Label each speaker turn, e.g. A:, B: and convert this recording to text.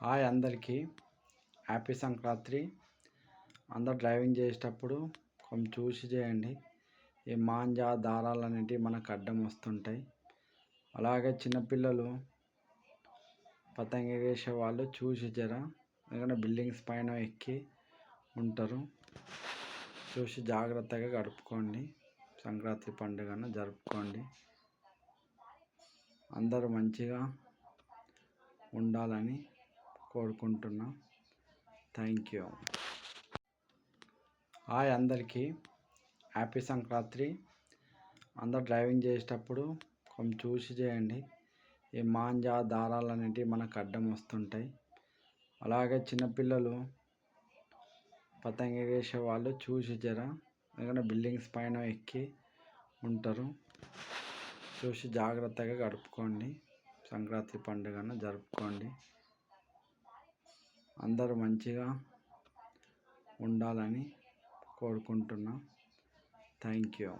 A: Hi అందరికీ happy Sankranti. అందరు driving చేసేటప్పుడు కొంచెం చూసి చేయండి. ఈ మాంజా దారాలు అనేటివి మనకు అడ్డం వస్తుంటాయి. అలాగే చిన్నపిల్లలు పతంగి వేసే వాళ్ళు చూసి ఎందుకంటే బిల్డింగ్స్ పైన ఎక్కి ఉంటారు. చూసి జాగ్రత్తగా గడుపుకోండి. సంక్రాంతి పండుగను జరుపుకోండి. అందరూ మంచిగా ఉండాలని కోరుకుంటున్నా. Thank you. హాయ్ అందరికీ హ్యాపీ సంక్రాంతి. అందరు డ్రైవింగ్ చేసేటప్పుడు కొంచెం చూసి చేయండి. ఈ మాంజా దారాలు అనేటివి మనకు అడ్డం వస్తుంటాయి. అలాగే చిన్నపిల్లలు పతంగి వేసే వాళ్ళు చూసి ఎందుకంటే బిల్డింగ్స్ పైన ఎక్కి ఉంటారు. చూసి జాగ్రత్తగా గడుపుకోండి. సంక్రాంతి పండుగను జరుపుకోండి. అందరూ మంచిగా ఉండాలని కోరుకుంటున్నా. Thank you.